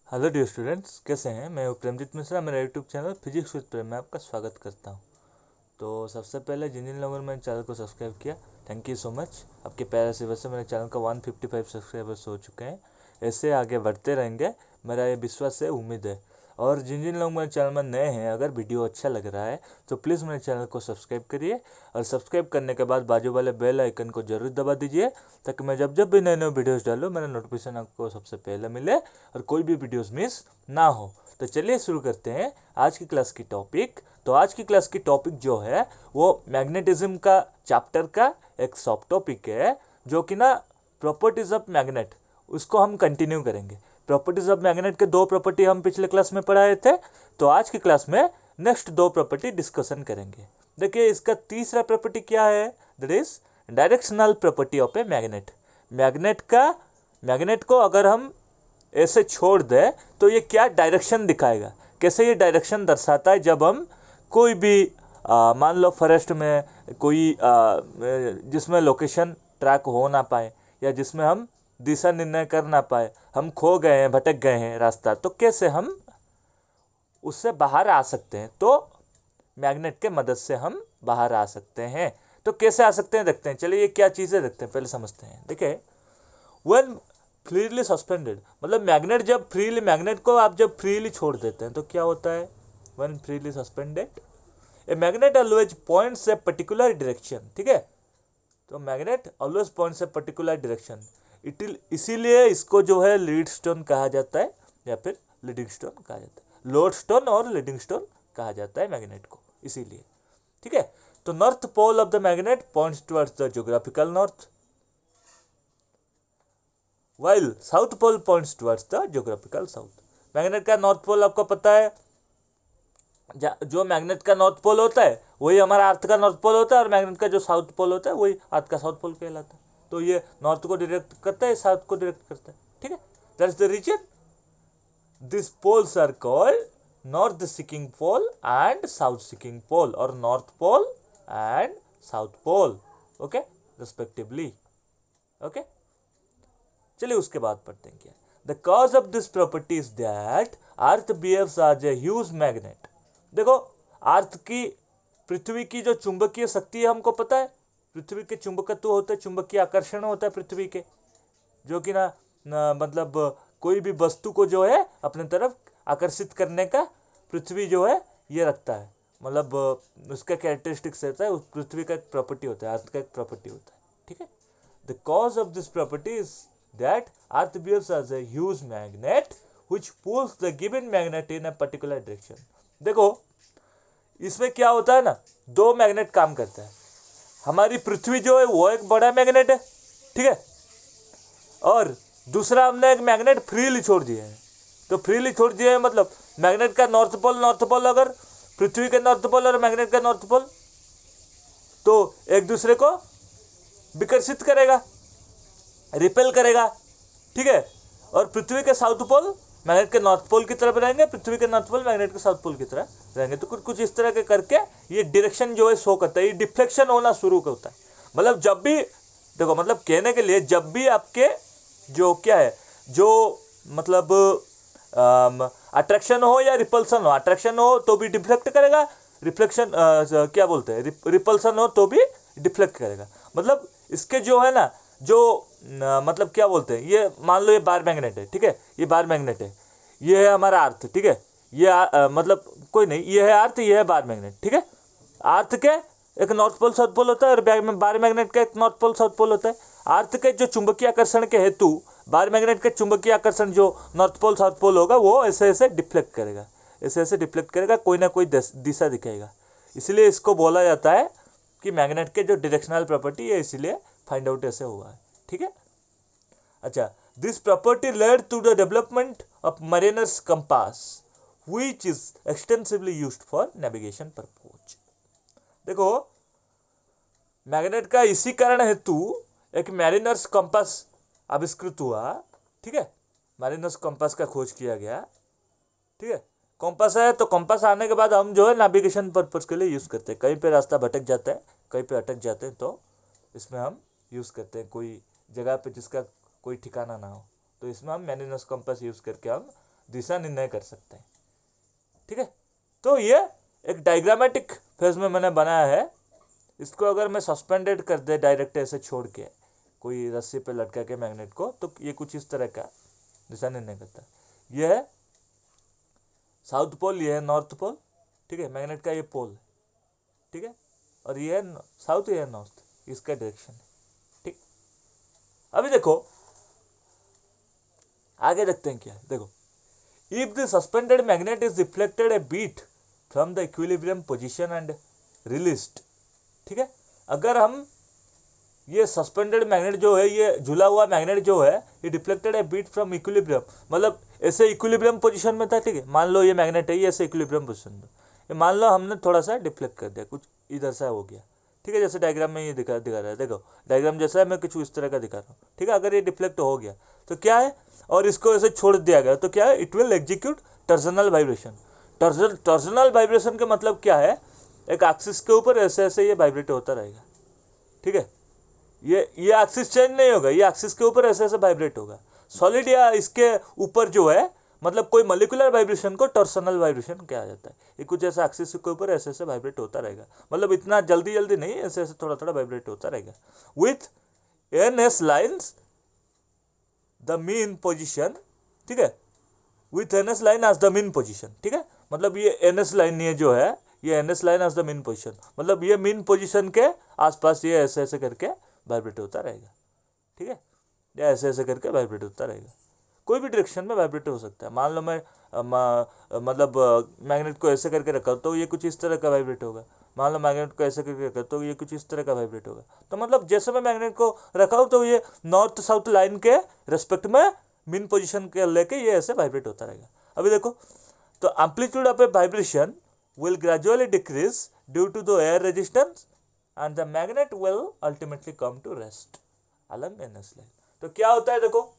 Hello dear students, कैसे हैं। मैं हूं प्रेमजीत मिश्रा। मेरा यूट्यूब चैनल फिजिक्स विद प्रेम में आपका स्वागत करता हूं। तो सबसे पहले जिन जिन लोगों ने मेरे चैनल को सब्सक्राइब किया, थैंक यू सो मच। आपके प्यार से वजह से मेरे चैनल का 155 सब्सक्राइबर्स हो चुके हैं। ऐसे आगे बढ़ते रहेंगे, मेरा ये विश्वास है, उम्मीद है। और जिन जिन लोग मेरे चैनल में नए हैं, अगर वीडियो अच्छा लग रहा है तो प्लीज़ मेरे चैनल को सब्सक्राइब करिए। और सब्सक्राइब करने के बाद बाजू वाले बेल आइकन को जरूर दबा दीजिए, ताकि मैं जब जब भी नए नए वीडियोस डालूँ मेरा नोटिफिकेशन आपको सबसे पहले मिले और कोई भी वीडियोस मिस ना हो। तो चलिए शुरू करते हैं आज की क्लास की टॉपिक। तो आज की क्लास की टॉपिक जो है वो मैग्नेटिज्म का चैप्टर का एक सब टॉपिक है, जो कि ना प्रॉपर्टीज ऑफ मैग्नेट, उसको हम कंटिन्यू करेंगे। प्रॉपर्टीज ऑफ मैग्नेट के दो प्रॉपर्टी हम पिछले क्लास में पढ़ाए थे, तो आज की क्लास में नेक्स्ट दो प्रॉपर्टी डिस्कशन करेंगे। देखिए, इसका तीसरा प्रॉपर्टी क्या है, that is directional property of a magnet. Magnet को अगर हम ऐसे छोड़ दें तो ये क्या डायरेक्शन दिखाएगा, कैसे ये डायरेक्शन दर्शाता है। जब हम कोई भी मान लो फॉरेस्ट में कोई जिसमें लोकेशन ट्रैक हो ना पाए, या जिसमें हम दिशा निर्णय कर ना पाए, हम खो गए हैं, भटक गए हैं रास्ता, तो कैसे हम उससे बाहर आ सकते हैं। तो मैग्नेट के मदद से हम बाहर आ सकते हैं। तो कैसे आ सकते हैं देखते हैं। चलिए, ये क्या चीज़ें देखते हैं, पहले समझते हैं। देखिए, वन फ्रीली सस्पेंडेड, मतलब मैग्नेट को आप जब फ्रीली छोड़ देते हैं तो क्या होता है। One freely suspended, a magnet always points a particular direction. ठीक है, तो magnet always points a particular direction. इसीलिए इसको जो है लीड स्टोन कहा जाता है, या फिर लीडिंग स्टोन कहा जाता है। लोड स्टोन और लीडिंग स्टोन कहा जाता है मैग्नेट को, इसीलिए। ठीक है, तो north pole of the magnet points towards the geographical north, while south pole points towards the geographical south. Magnet का नॉर्थ पोल आपको पता है, जो मैग्नेट का नॉर्थ पोल होता है वही हमारा अर्थ का नॉर्थ पोल होता है, और मैग्नेट का जो साउथ पोल होता है वही अर्थ का साउथ पोल कहलाता है। तो ये नॉर्थ को डायरेक्ट करता है, साउथ को डायरेक्ट करता है। ठीक है, that's the reason this poles are called north seeking pole and south seeking pole, और north pole and south pole, okay, respectively. Okay, चलिए उसके बाद पढ़ते हैं क्या। The cause of this property is that earth behaves as a huge magnet. देखो, earth की, पृथ्वी की जो चुंबकीय शक्ति है हमको पता है। पृथ्वी के चुंबकत्व होते हैं, चुंबकीय आकर्षण होता है पृथ्वी के, जो कि मतलब कोई भी वस्तु को जो है अपने तरफ आकर्षित करने का पृथ्वी जो है ये रखता है। मतलब उसका कैरेक्टरिस्टिक्स रहता है, उस पृथ्वी का एक प्रॉपर्टी होता है, अर्थ का एक प्रॉपर्टी होता है। ठीक है, the cause of this property is that earth behaves as a huge magnet which pulls the given magnet in a particular direction। देखो, इसमें क्या होता है ना, दो मैग्नेट काम करता है। हमारी पृथ्वी जो है वो एक बड़ा मैग्नेट है, ठीक है, और दूसरा हमने एक मैग्नेट फ्रीली छोड़ दिया है। तो फ्रीली छोड़ दिया है मतलब मैग्नेट का नॉर्थ पोल अगर पृथ्वी के नॉर्थ पोल और मैग्नेट का नॉर्थ पोल, तो एक दूसरे को विकर्षित करेगा, रिपेल करेगा। ठीक है, और पृथ्वी के साउथ पोल मैग्नेट के नॉर्थ पोल की तरफ रहेंगे, पृथ्वी के नॉर्थ पोल मैग्नेट के साउथ पोल की तरह रहेंगे। तो कुछ कुछ इस तरह के करके ये डायरेक्शन जो है शो करता है, ये डिफ्लेक्शन होना शुरू होता है। मतलब जब भी देखो, मतलब कहने के लिए, जब भी आपके जो क्या है, जो मतलब अट्रैक्शन हो या रिपल्सन हो, अट्रैक्शन हो तो भी डिफ्लेक्ट करेगा, रिफ्लेक्शन क्या बोलते हैं, रिपल्सन हो तो भी डिफ्लेक्ट करेगा। मतलब इसके जो है ना, जो मतलब क्या बोलते हैं, ये मान लो ये बार मैग्नेट है, ठीक है, ये बार मैग्नेट है, ये है हमारा अर्थ। ठीक है, ये मतलब कोई नहीं, ये है अर्थ, ये है बार मैग्नेट। ठीक है, अर्थ के एक नॉर्थ पोल साउथ पोल होता है, और बार मैग्नेट का एक नॉर्थ पोल साउथ पोल होता है। अर्थ के जो चुंबकीय आकर्षण के हेतु बार मैग्नेट के चुंबकीय आकर्षण जो नॉर्थ पोल साउथ पोल होगा, वो ऐसे ऐसे डिफ्लेक्ट करेगा, ऐसे ऐसे डिफ्लेक्ट करेगा, कोई ना कोई दिशा दिखाएगा। इसलिए इसको बोला जाता है कि मैग्नेट के जो डायरेक्शनल प्रॉपर्टी है, इसीलिए फाइंड आउट ऐसे हुआ है। ठीक है, अच्छा, this property led to the development of mariners compass which is extensively used for navigation purpose. देखो, मैग्नेट का इसी कारण हेतु एक मैरिनर्स कंपास आविष्कृत हुआ। ठीक है, मैरिनर्स कंपास का खोज किया गया। ठीक है, कंपास है, तो कंपास आने के बाद हम जो है नेविगेशन पर्पज के लिए यूज़ करते हैं। कहीं पे रास्ता भटक जाता है, कहीं पे अटक जाते हैं, तो इसमें हम यूज़ करते हैं। कोई जगह पे जिसका कोई ठिकाना ना हो, तो इसमें हम मैरिनर्स कंपास यूज़ करके हम दिशा निर्णय कर सकते हैं। ठीक है, तो ये एक डायग्रामेटिक फेज में मैंने बनाया है। इसको अगर मैं सस्पेंडेड कर दे डायरेक्ट ऐसे छोड़ के कोई रस्सी पे लटका के मैग्नेट को, तो ये कुछ इस तरह का दिशा निर्णय करता है। ये है साउथ पोल, ये है नॉर्थ पोल। ठीक है, मैग्नेट का ये पोल है। ठीक है, और ये है साउथ, ये है नॉर्थ, इसका डायरेक्शन है। ठीक, अभी देखो आगे देखते हैं क्या है। देखो, if the suspended magnet is reflected a bit from the equilibrium position and released. ठीक है, अगर हम ये सस्पेंडेड मैग्नेट जो है, ये झूला हुआ मैग्नेट जो है, ये डिफ्लेक्टेड है बीट फ्रॉम इक्विलिब्रियम, मतलब ऐसे इक्विलिब्रियम पोजीशन में था। ठीक है, मान लो ये मैग्नेट है, ये ऐसे इक्विलिब्रियम पोजीशन में, ये मान लो हमने थोड़ा सा डिफ्लेक्ट कर दिया, कुछ इधर से हो गया। ठीक है, जैसे डायग्राम में ये दिखा रहा है, देखो डायग्राम जैसा है, मैं कुछ इस तरह का दिखा रहा हूँ। ठीक है, अगर ये डिफ्लेक्ट हो गया तो क्या है, और इसको ऐसे छोड़ दिया गया तो क्या है, it will execute torsional vibration. Torsional vibration का मतलब क्या है, एक एक्सिस के ऊपर ऐसे ऐसे ये वाइब्रेट होता रहेगा। ठीक है, ये एक्सिस चेंज नहीं होगा, ये एक्सिस के ऊपर ऐसे ऐसे वाइब्रेट होगा। सॉलिड या इसके ऊपर जो है, मतलब कोई मॉलिक्यूलर वाइब्रेशन को टॉर्सनल वाइब्रेशन कहा जाता है। ये कुछ ऐसा एक्सिस के ऊपर ऐसे ऐसे वाइब्रेट होता रहेगा, मतलब इतना जल्दी जल्दी नहीं, ऐसे ऐसे थोड़ा थोड़ा वाइब्रेट होता रहेगा। With N S lines the mean position. ठीक है, with N S line as the mean position. ठीक है, मतलब ये एन एस लाइन ये जो है, ये N S line as the mean position, मतलब ये मीन पोजिशन के आसपास ये ऐसे ऐसे करके वाइब्रेट होता रहेगा। ठीक है, या ऐसे ऐसे करके वाइब्रेट होता रहेगा, कोई भी डायरेक्शन में वाइब्रेट हो सकता है। मान लो मैं मतलब मैग्नेट को ऐसे करके रखा तो ये कुछ इस तरह का वाइब्रेट होगा। मान लो मैग्नेट को ऐसे करके रखा तो ये कुछ इस तरह का वाइब्रेट होगा। तो मतलब जैसे मैं मैग्नेट को रखा हूँ तो ये नॉर्थ साउथ लाइन के रेस्पेक्ट में मीन पोजिशन के लेके ये ऐसे वाइब्रेट होता रहेगा। अभी देखो, तो amplitude of a vibration will gradually decrease due to the air resistance and the magnet will ultimately come to rest along N S line. तो क्या होता है, देखो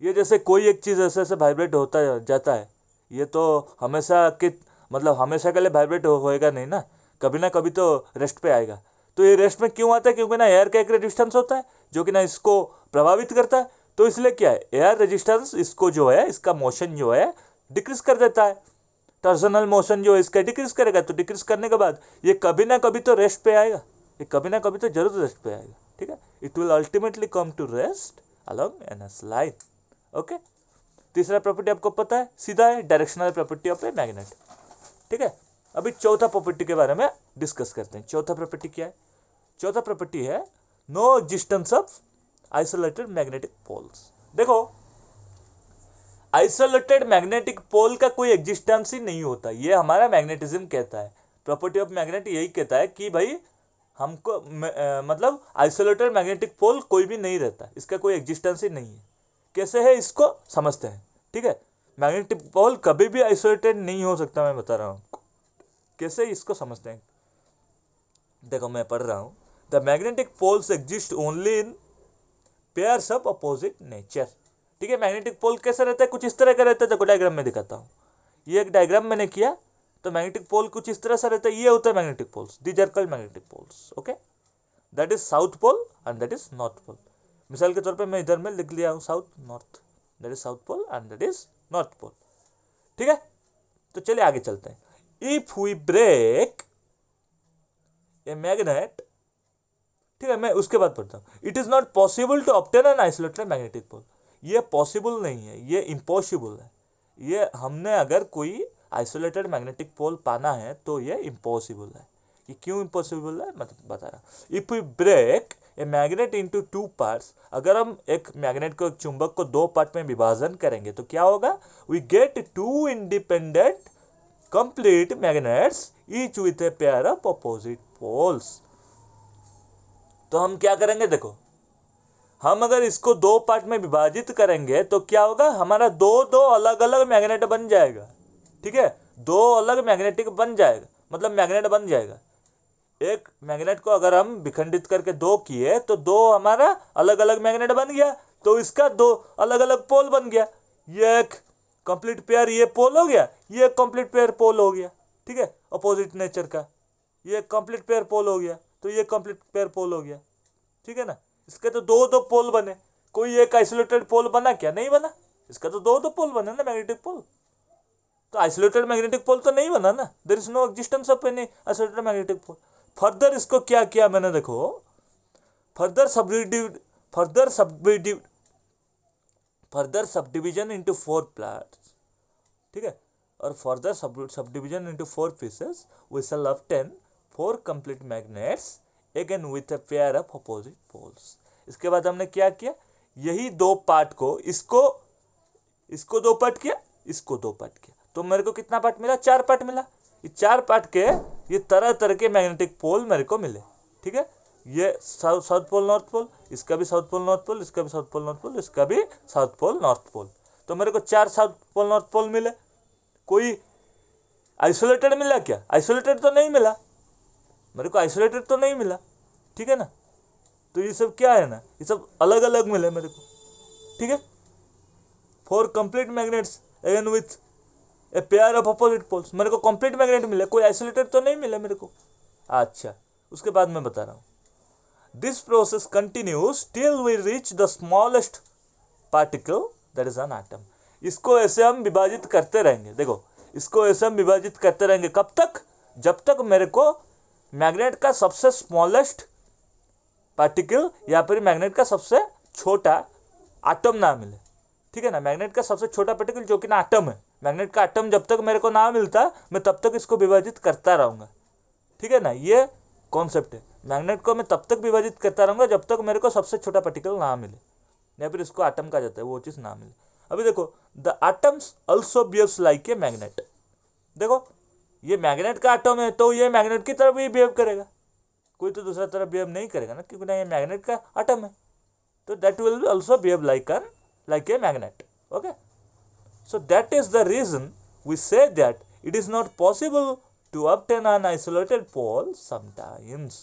ये जैसे कोई एक चीज़ ऐसे ऐसे वाइब्रेट होता जाता है, ये तो हमेशा के मतलब हमेशा के लिए वाइब्रेट होएगा नहीं ना, कभी ना कभी तो रेस्ट पे आएगा। तो ये रेस्ट में क्यों आता है, क्योंकि ना एयर का एक रेजिस्टेंस होता है जो कि ना इसको प्रभावित करता है। तो इसलिए क्या है, एयर रेजिस्टेंस इसको जो है, इसका मोशन जो है डिक्रीज कर देता है। टर्सनल मोशन जो है इसका डिक्रीज करेगा, तो डिक्रीज करने के बाद ये कभी ना कभी तो रेस्ट पे आएगा, ये कभी ना कभी तो जरूर रेस्ट पे आएगा। ठीक है, it will ultimately come to rest along N S line. Okay, तीसरा प्रॉपर्टी आपको पता है, सीधा है, directional property of a magnet. ठीक है, अभी चौथा प्रॉपर्टी के बारे में डिस्कस करते हैं। चौथा प्रॉपर्टी क्या है, चौथा प्रॉपर्टी है no existence of isolated magnetic poles. देखो, आइसोलेटेड मैग्नेटिक पोल का कोई एग्जिस्टेंस ही नहीं होता, ये हमारा मैग्नेटिज्म कहता है। प्रॉपर्टी ऑफ मैग्नेट यही कहता है कि भाई हमको मतलब आइसोलेटेड मैग्नेटिक पोल कोई भी नहीं रहता, इसका कोई एग्जिस्टेंस ही नहीं है। कैसे है इसको समझते हैं। ठीक है, मैग्नेटिक पोल कभी भी आइसोलेटेड नहीं हो सकता, मैं बता रहा हूँ कैसे इसको समझते हैं। देखो मैं पढ़ रहा हूँ, the magnetic poles exist only in pairs of opposite nature. ठीक है, मैग्नेटिक पोल कैसे रहता है, कुछ इस तरह का रहता है। देखो डायग्राम में दिखाता हूँ, ये एक डायग्राम मैंने किया, तो मैग्नेटिक पोल कुछ इस तरह से रहता है, ये होता है magnetic poles, these are called magnetic poles. Okay, that is south pole and that is north pole. मिसाल के तौर पे मैं इधर में लिख लिया हूँ south north, that is south pole and that is north pole. ठीक है, तो चलिए आगे चलते हैं। If we break a magnet, ठीक है, मैं उसके बाद पढ़ता हूँ, it is not possible to obtain an isolated magnetic pole. ये पॉसिबल नहीं है, ये इम्पॉसिबल है। ये हमने अगर कोई आइसोलेटेड मैग्नेटिक पोल पाना है तो ये इम्पॉसिबल है। ये क्यों इम्पॉसिबल है मैं बता रहा हूँ। If we break a magnet into two parts, अगर हम एक मैग्नेट को, एक चुंबक को दो पार्ट में विभाजन करेंगे तो क्या होगा, we get two independent complete magnets each with a pair of opposite poles. तो हम क्या करेंगे, देखो हम अगर इसको दो पार्ट में विभाजित करेंगे तो क्या होगा, हमारा दो दो अलग अलग मैग्नेट बन जाएगा। ठीक है, दो अलग मैग्नेटिक बन जाएगा, मतलब मैग्नेट बन जाएगा। एक मैग्नेट को अगर हम विखंडित करके दो किए तो दो हमारा अलग अलग मैग्नेट बन गया, तो इसका दो अलग अलग पोल बन गया। ये एक कंप्लीट पेयर, ये पोल हो गया, ये कंप्लीट पेयर पोल हो गया। ठीक है, अपोजिट नेचर का ये कंप्लीट पेयर पोल हो गया, तो ये कंप्लीट पेयर पोल हो गया। ठीक है ना, इसके तो दो दो पोल बने, कोई एक आइसोलेटेड पोल बना क्या, नहीं बना, इसका तो दो पोल बने ना मैग्नेटिक पोल, तो आइसोलेटेड मैग्नेटिक पोल तो नहीं बना ना, there is no existence of any isolated magnetic pole. Further इसको क्या किया मैंने, देखो फर्दर सबडिविजन इनटू 4 पार्ट्स, ठीक है, और further subdivision into 4 pieces, we shall obtain 4 complete magnets again with a pair of opposite poles. इसके बाद हमने क्या किया, यही दो पार्ट को, इसको 2 पार्ट किया, इसको 2 पार्ट किया, तो मेरे को कितना पार्ट मिला, 4 पार्ट मिला। ये 4 पार्ट के ये तरह तरह के मैग्नेटिक पोल मेरे को मिले, ठीक है। ये साउथ पोल नॉर्थ पोल, इसका भी साउथ पोल नॉर्थ पोल, इसका भी साउथ पोल नॉर्थ पोल, इसका भी साउथ पोल नॉर्थ पोल, तो मेरे को 4 साउथ पोल नॉर्थ पोल मिले। कोई आइसोलेटेड मिला क्या, आइसोलेटेड तो नहीं मिला मेरे को, आइसोलेटेड तो नहीं मिला, ठीक है ना। तो ये सब क्या है ना, ये सब अलग अलग मिले मेरे को, ठीक है। 4 complete magnets again with a pair of opposite poles, मेरे को कंप्लीट मैग्नेट मिले, कोई आइसोलेटेड तो नहीं मिले मेरे को। अच्छा, उसके बाद मैं बता रहा हूँ, this process continues till we reach the smallest particle that is an atom. इसको ऐसे हम विभाजित करते रहेंगे, देखो इसको ऐसे हम विभाजित करते रहेंगे, कब तक, जब तक मेरे को मैग्नेट का सबसे स्मॉलेस्ट पार्टिकल या फिर मैग्नेट का सबसे छोटा एटम ना मिले, ठीक है ना। मैग्नेट का सबसे छोटा पार्टिकल जो कि ना एटम है, मैग्नेट का एटम जब तक मेरे को ना मिलता, मैं तब तक इसको विभाजित करता रहूंगा, ठीक है ना। ये कॉन्सेप्ट है, मैग्नेट को मैं तब तक विभाजित करता रहूंगा जब तक मेरे को सबसे छोटा पार्टिकल ना मिले, या फिर इसको एटम कहा जाता है, वो चीज़ ना मिले। अभी देखो, the atoms also behaves like a magnet, देखो ये मैग्नेट का एटम है तो ये मैग्नेट की तरफ ही बिहेव करेगा, कोई तो दूसरा तरफ बिहेव नहीं करेगा ना, क्योंकि ना ये मैग्नेट का एटम है, तो that will also behave like a magnet, okay. So that is the reason we say that it is not possible to obtain an isolated pole sometimes,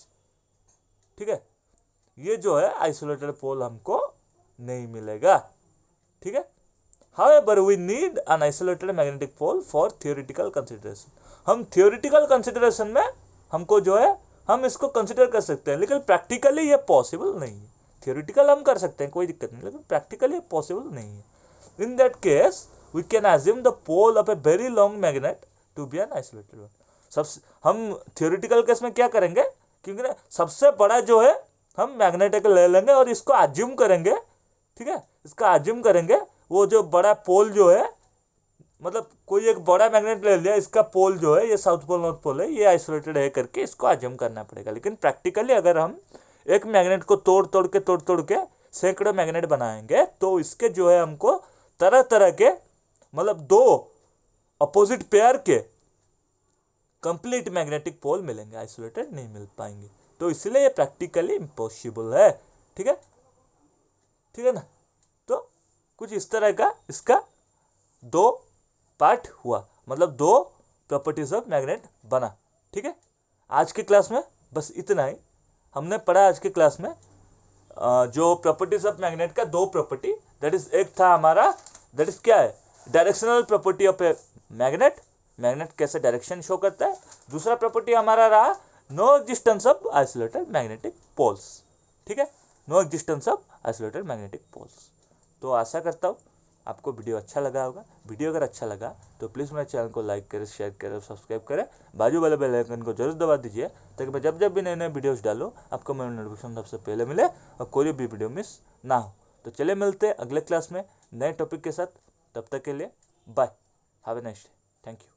ठीक है। ये जो है आइसोलेटेड पोल हमको नहीं मिलेगा, ठीक है। However, we need an isolated magnetic pole for theoretical consideration। हम theoretical consideration में हमको जो है हम इसको कंसिडर कर सकते हैं, लेकिन प्रैक्टिकली ये पॉसिबल नहीं है। थियोरिटिकल हम कर सकते हैं, कोई दिक्कत नहीं, लेकिन प्रैक्टिकली पॉसिबल नहीं है। In that case we can assume the pole of a very long magnet to be an isolated one। हम theoretical केस में क्या करेंगे, क्योंकि ना सबसे बड़ा जो है हम मैग्नेट ले लेंगे और इसको अज्यूम करेंगे, ठीक है, इसका अज्यूम करेंगे, वो जो बड़ा पोल जो है, मतलब कोई एक बड़ा मैग्नेट ले लिया, इसका पोल जो है ये साउथ पोल नॉर्थ पोल है, ये आइसोलेटेड है करके इसको अज्यूम करना पड़ेगा। लेकिन प्रैक्टिकली अगर हम एक मैग्नेट को तोड़ तोड़ के सैकड़ों मैग्नेट बनाएंगे, तो इसके जो है हमको तरह तरह के, मतलब 2 अपोजिट पेयर के कंप्लीट मैग्नेटिक पोल मिलेंगे, आइसोलेटेड नहीं मिल पाएंगे, तो इसलिए ये प्रैक्टिकली इम्पॉसिबल है, ठीक है ना। तो कुछ इस तरह का इसका 2 पार्ट हुआ, मतलब 2 प्रॉपर्टीज ऑफ मैग्नेट बना, ठीक है। आज की क्लास में बस इतना ही हमने पढ़ा। आज की क्लास में जो प्रॉपर्टीज ऑफ मैग्नेट का 2 प्रॉपर्टी, दैट इज एक था हमारा, दैट इज क्या है, directional property of a magnet, magnet कैसे डायरेक्शन शो करता है। दूसरा प्रॉपर्टी हमारा रहा no existence of isolated magnetic poles, ठीक है, no existence of isolated magnetic poles. तो आशा करता हूँ आपको वीडियो अच्छा लगा होगा। वीडियो अगर अच्छा लगा तो प्लीज़ मेरे चैनल को लाइक करें, शेयर करें, सब्सक्राइब करें, बाजू वाले बेल आइकन को जरूर दबा दीजिए, ताकि मैं जब भी नए नए वीडियोस डालूँ आपको मेरा नोटिफिकेशन सबसे पहले मिले और कोई भी वीडियो मिस ना हो। तो चलिए मिलते हैं अगले क्लास में नए टॉपिक के साथ, तब तक के लिए bye, have a nice day, thank you.